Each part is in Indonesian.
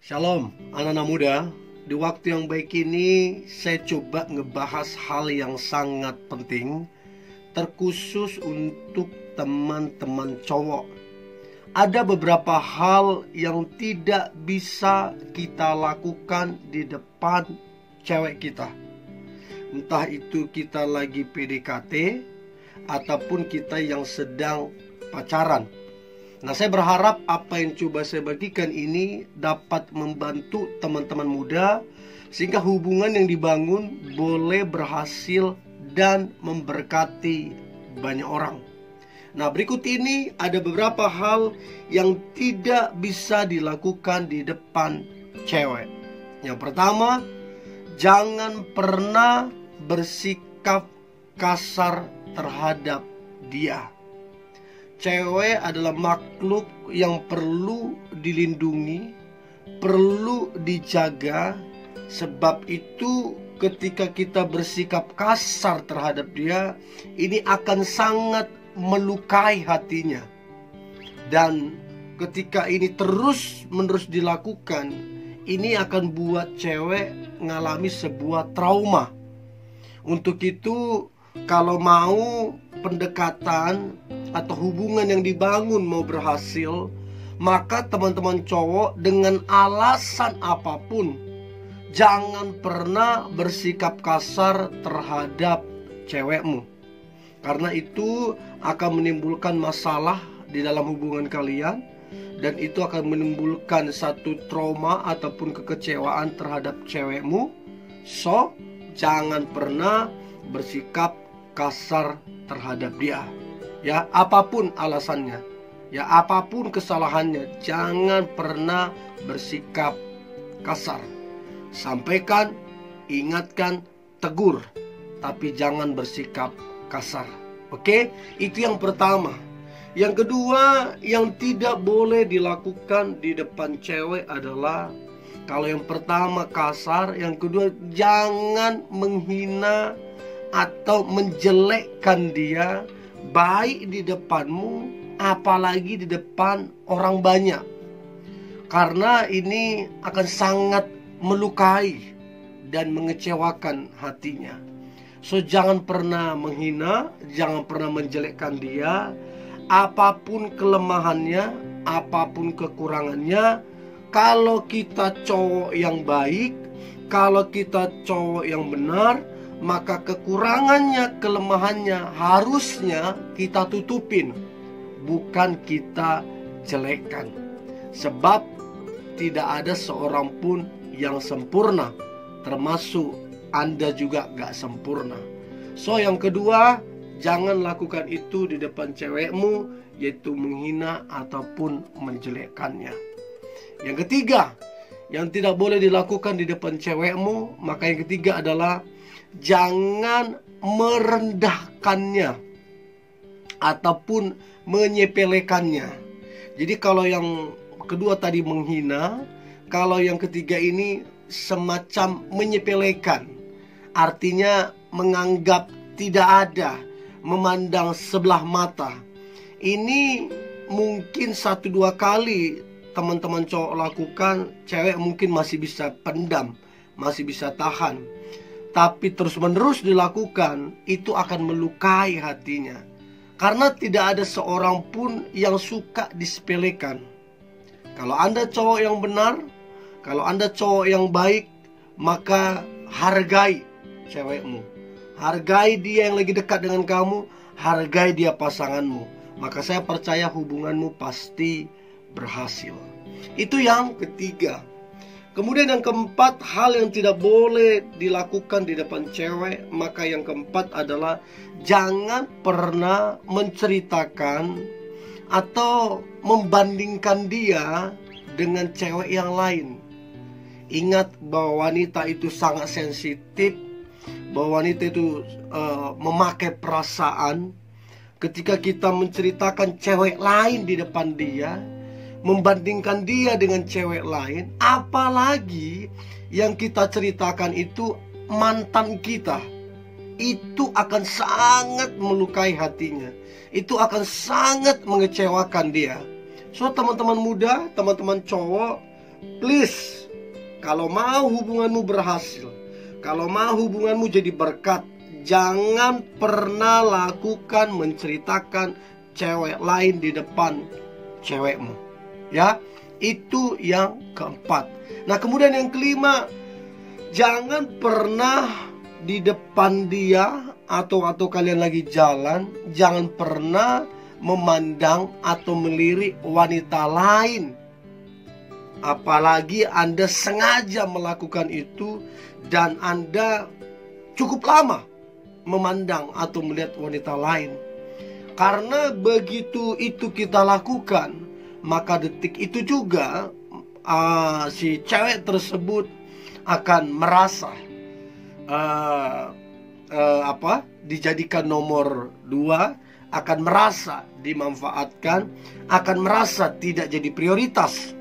Shalom anak-anak muda. Di waktu yang baik ini saya coba ngebahas hal yang sangat penting, terkhusus untuk teman-teman cowok. Ada beberapa hal yang tidak bisa kita lakukan di depan cewek kita. Entah itu kita lagi PDKT ataupun kita yang sedang pacaran. Nah, saya berharap apa yang coba saya bagikan ini dapat membantu teman-teman muda, sehingga hubungan yang dibangun boleh berhasil dan memberkati banyak orang. Nah, berikut ini ada beberapa hal yang tidak bisa dilakukan di depan cewek. Yang pertama, jangan pernah bersikap kasar terhadap dia. Cewek adalah makhluk yang perlu dilindungi, perlu dijaga. Sebab itu ketika kita bersikap kasar terhadap dia, ini akan sangat melukai hatinya. Dan ketika ini terus-menerus dilakukan, ini akan buat cewek mengalami sebuah trauma. Untuk itu, kalau mau pendekatan atau hubungan yang dibangun mau berhasil, maka teman-teman cowok dengan alasan apapun jangan pernah bersikap kasar terhadap cewekmu. Karena itu akan menimbulkan masalah di dalam hubungan kalian, dan itu akan menimbulkan satu trauma ataupun kekecewaan terhadap cewekmu. So, jangan pernah bersikap kasar terhadap dia. Ya, apapun alasannya, ya apapun kesalahannya, jangan pernah bersikap kasar. Sampaikan, ingatkan, tegur, tapi jangan bersikap kasar. Oke, itu yang pertama. Yang kedua, yang tidak boleh dilakukan di depan cewek adalah, kalau yang pertama kasar, yang kedua jangan menghina atau menjelekkan dia, baik di depanmu apalagi di depan orang banyak. Karena ini akan sangat melukai dan mengecewakan hatinya. So, jangan pernah menghina, jangan pernah menjelekkan dia. Apapun kelemahannya, apapun kekurangannya, kalau kita cowok yang baik, kalau kita cowok yang benar, maka kekurangannya, kelemahannya harusnya kita tutupin, bukan kita jelekkan. Sebab tidak ada seorang pun yang sempurna, termasuk Anda juga gak sempurna. So, yang kedua, jangan lakukan itu di depan cewekmu, yaitu menghina ataupun menjelekkannya. Yang ketiga, yang tidak boleh dilakukan di depan cewekmu, maka yang ketiga adalah jangan merendahkannya ataupun menyepelekannya. Jadi kalau yang kedua tadi menghina, kalau yang ketiga ini semacam menyepelekan. Artinya menganggap tidak ada, memandang sebelah mata. Ini mungkin 1-2 kali teman-teman cowok lakukan, cewek mungkin masih bisa pendam, masih bisa tahan. Tapi terus-menerus dilakukan, itu akan melukai hatinya. Karena tidak ada seorang pun yang suka disepelekan. Kalau Anda cowok yang benar, kalau Anda cowok yang baik, maka hargai cewekmu. Hargai dia yang lagi dekat dengan kamu, hargai dia pasanganmu. Maka saya percaya hubunganmu pasti berhasil. Itu yang ketiga. Kemudian yang keempat, hal yang tidak boleh dilakukan di depan cewek, maka yang keempat adalah jangan pernah menceritakan atau membandingkan dia dengan cewek yang lain. Ingat bahwa wanita itu sangat sensitif, bahwa wanita itu memakai perasaan. Ketika kita menceritakan cewek lain di depan dia, membandingkan dia dengan cewek lain, apalagi yang kita ceritakan itu mantan kita, itu akan sangat melukai hatinya. Itu akan sangat mengecewakan dia. So, teman-teman muda, teman-teman cowok, please kalau mau hubunganmu berhasil, kalau mau hubunganmu jadi berkat, jangan pernah lakukan menceritakan cewek lain di depan cewekmu. Ya, itu yang keempat. Nah, kemudian yang kelima, jangan pernah di depan dia atau kalian lagi jalan, jangan pernah memandang atau melirik wanita lain. Apalagi Anda sengaja melakukan itu dan Anda cukup lama memandang atau melihat wanita lain. Karena begitu itu kita lakukan, maka detik itu juga si cewek tersebut akan merasa dijadikan nomor 2, akan merasa dimanfaatkan, akan merasa tidak jadi prioritas.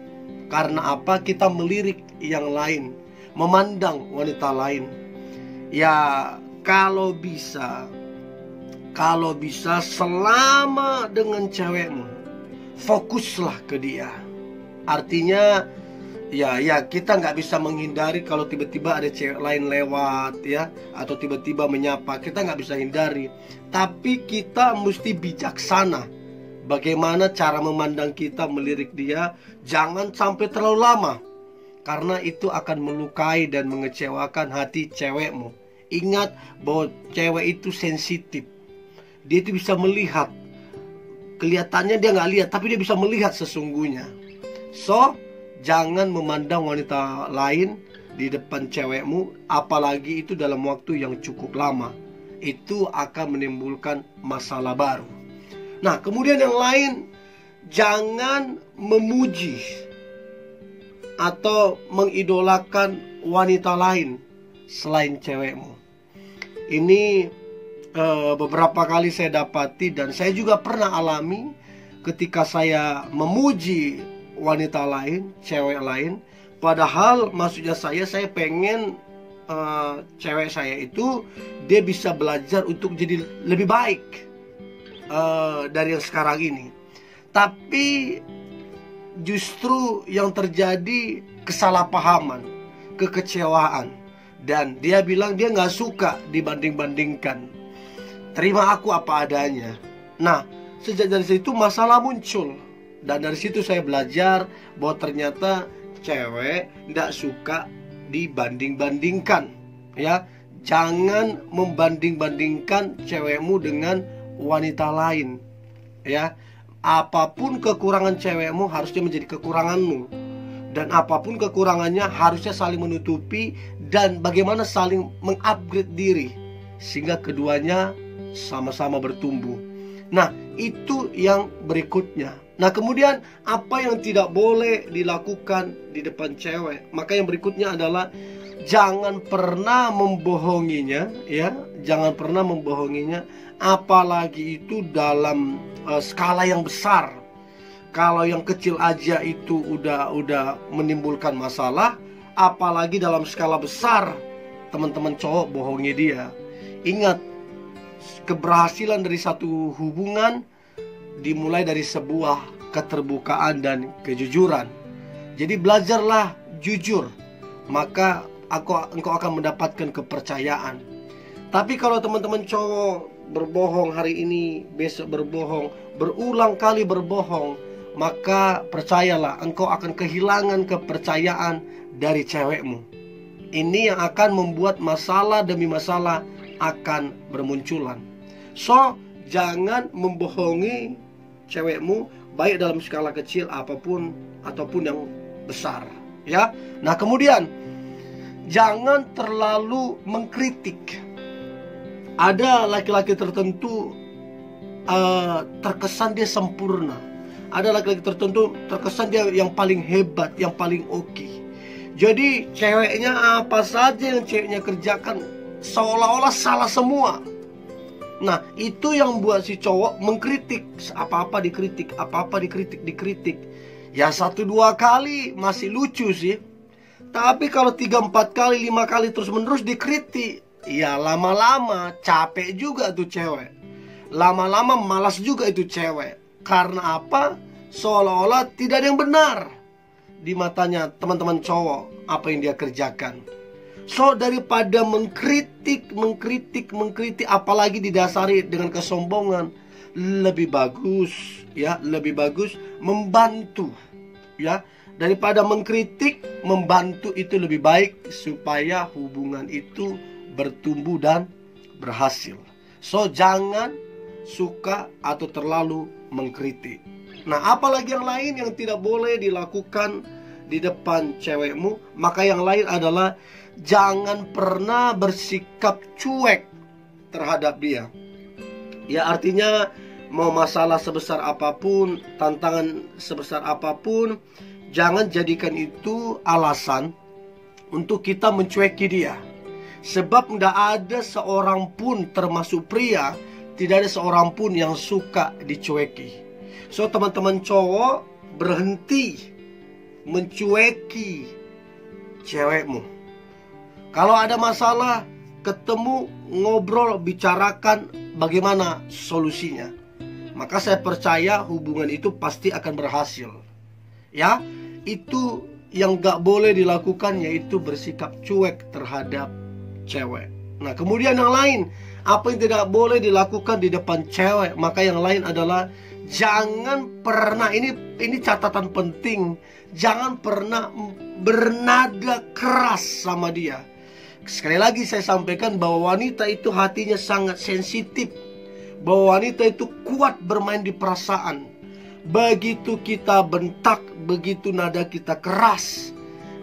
Karena apa? Kita melirik yang lain, memandang wanita lain. Ya, kalau bisa selama dengan cewekmu, fokuslah ke dia. Artinya ya kita nggak bisa menghindari kalau tiba-tiba ada cewek lain lewat ya, atau tiba-tiba menyapa, kita nggak bisa hindari. Tapi kita mesti bijaksana bagaimana cara memandang kita, melirik dia. Jangan sampai terlalu lama, karena itu akan melukai dan mengecewakan hati cewekmu. Ingat bahwa cewek itu sensitif. Dia itu bisa melihat. Kelihatannya dia nggak lihat, tapi dia bisa melihat sesungguhnya. So, jangan memandang wanita lain di depan cewekmu, apalagi itu dalam waktu yang cukup lama. Itu akan menimbulkan masalah baru. Nah, kemudian yang lain, jangan memuji atau mengidolakan wanita lain selain cewekmu. Ini beberapa kali saya dapati dan saya juga pernah alami ketika saya memuji wanita lain, cewek lain. Padahal maksudnya saya pengen cewek saya itu dia bisa belajar untuk jadi lebih baik dari yang sekarang ini. Tapi justru yang terjadi kesalahpahaman, kekecewaan. Dan dia bilang dia nggak suka dibanding-bandingkan. Terima aku apa adanya. Nah, sejak dari situ masalah muncul. Dan dari situ saya belajar bahwa ternyata cewek tidak suka dibanding-bandingkan. Ya, jangan membanding-bandingkan cewekmu dengan wanita lain. Ya, apapun kekurangan cewekmu harusnya menjadi kekuranganmu. Dan apapun kekurangannya harusnya saling menutupi dan bagaimana saling mengupgrade diri sehingga keduanya sama-sama bertumbuh. Nah, itu yang berikutnya. Nah, kemudian apa yang tidak boleh dilakukan di depan cewek? Maka yang berikutnya adalah jangan pernah membohonginya, ya. Jangan pernah membohonginya, apalagi itu dalam skala yang besar. Kalau yang kecil aja itu udah menimbulkan masalah, apalagi dalam skala besar. Teman-teman cowok bohongi dia. Ingat, keberhasilan dari satu hubungan dimulai dari sebuah keterbukaan dan kejujuran. Jadi belajarlah jujur, maka engkau akan mendapatkan kepercayaan. Tapi kalau teman-teman cowok berbohong hari ini, besok berbohong, berulang kali berbohong, maka percayalah engkau akan kehilangan kepercayaan dari cewekmu. Ini yang akan membuat masalah demi masalah akan bermunculan. So, jangan membohongi cewekmu, baik dalam skala kecil apapun ataupun yang besar, ya. Nah, kemudian jangan terlalu mengkritik. Ada laki-laki tertentu terkesan dia sempurna. Ada laki-laki tertentu terkesan dia yang paling hebat, yang paling oke. Jadi ceweknya apa saja yang ceweknya kerjakan seolah-olah salah semua. Nah, itu yang buat si cowok mengkritik. Apa-apa dikritik, apa-apa dikritik. Ya 1-2 kali masih lucu sih. Tapi kalau 3-4 kali, 5 kali terus-menerus dikritik, ya lama-lama capek juga tuh cewek. Lama-lama malas juga itu cewek. Karena apa? Seolah-olah tidak ada yang benar. di matanya teman-teman cowok apa yang dia kerjakan. So, daripada mengkritik, apalagi didasari dengan kesombongan, lebih bagus membantu, ya. Daripada mengkritik, membantu itu lebih baik supaya hubungan itu bertumbuh dan berhasil. So, jangan suka atau terlalu mengkritik. Nah, apalagi yang lain yang tidak boleh dilakukan di depan cewekmu? Maka yang lain adalah jangan pernah bersikap cuek terhadap dia. Ya, artinya mau masalah sebesar apapun, tantangan sebesar apapun, jangan jadikan itu alasan untuk kita mencueki dia. Sebab tidak ada seorang pun, termasuk pria, tidak ada seorang pun yang suka dicueki. So, teman-teman cowok, berhenti mencueki cewekmu. Kalau ada masalah, ketemu, ngobrol, bicarakan bagaimana solusinya. Maka saya percaya hubungan itu pasti akan berhasil. Ya, itu yang gak boleh dilakukan, yaitu bersikap cuek terhadap cewek. Nah, kemudian yang lain, apa yang tidak boleh dilakukan di depan cewek? Maka yang lain adalah jangan pernah, ini catatan penting, jangan pernah bernada keras sama dia. Sekali lagi saya sampaikan bahwa wanita itu hatinya sangat sensitif, bahwa wanita itu kuat bermain di perasaan. Begitu kita bentak, begitu nada kita keras,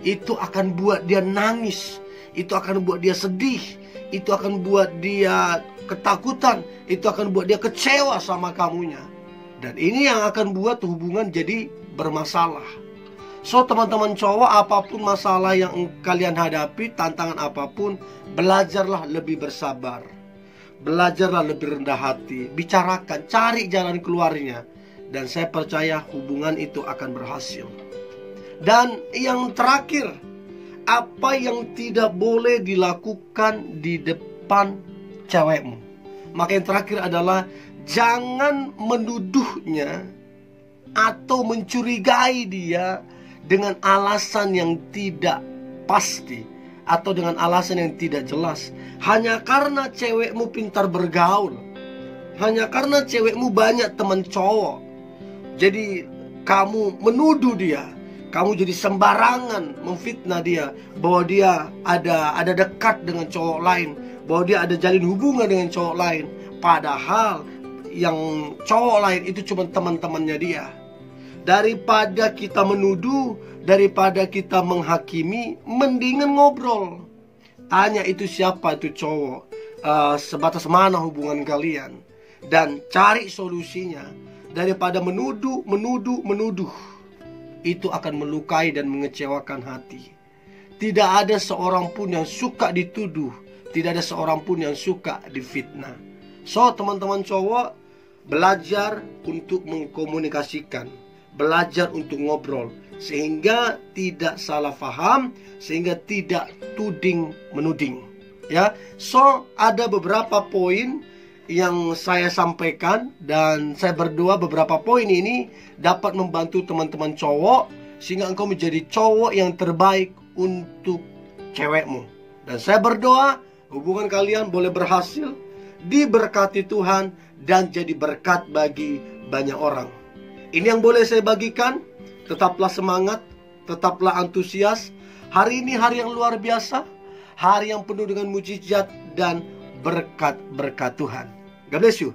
itu akan buat dia nangis, itu akan buat dia sedih, itu akan buat dia ketakutan, itu akan buat dia kecewa sama kamunya. Dan ini yang akan buat hubungan jadi bermasalah. So, teman-teman cowok, apapun masalah yang kalian hadapi, tantangan apapun, belajarlah lebih bersabar, belajarlah lebih rendah hati, bicarakan, cari jalan keluarnya. Dan saya percaya hubungan itu akan berhasil. Dan yang terakhir, apa yang tidak boleh dilakukan di depan cewekmu? Maka yang terakhir adalah jangan menuduhnya atau mencurigai dia dengan alasan yang tidak pasti atau dengan alasan yang tidak jelas. Hanya karena cewekmu pintar bergaul, hanya karena cewekmu banyak teman cowok, jadi kamu menuduh dia, kamu jadi sembarangan memfitnah dia bahwa dia ada dekat dengan cowok lain, bahwa dia ada jalin hubungan dengan cowok lain. Padahal yang cowok lain itu cuma teman-temannya dia. Daripada kita menuduh, daripada kita menghakimi, mendingan ngobrol. Tanya itu siapa itu cowok, sebatas mana hubungan kalian, dan cari solusinya. Daripada menuduh. Itu akan melukai dan mengecewakan hati. Tidak ada seorang pun yang suka dituduh, tidak ada seorang pun yang suka difitnah. So, teman-teman cowok, belajar untuk mengkomunikasikan, belajar untuk ngobrol, sehingga tidak salah paham, sehingga tidak tuding menuding. Ya, so ada beberapa poin yang saya sampaikan, dan saya berdoa beberapa poin ini dapat membantu teman-teman cowok sehingga engkau menjadi cowok yang terbaik untuk cewekmu. Dan saya berdoa hubungan kalian boleh berhasil, diberkati Tuhan, dan jadi berkat bagi banyak orang. Ini yang boleh saya bagikan. Tetaplah semangat, tetaplah antusias. Hari ini hari yang luar biasa, hari yang penuh dengan mujizat dan berkat-berkat Tuhan. God bless you.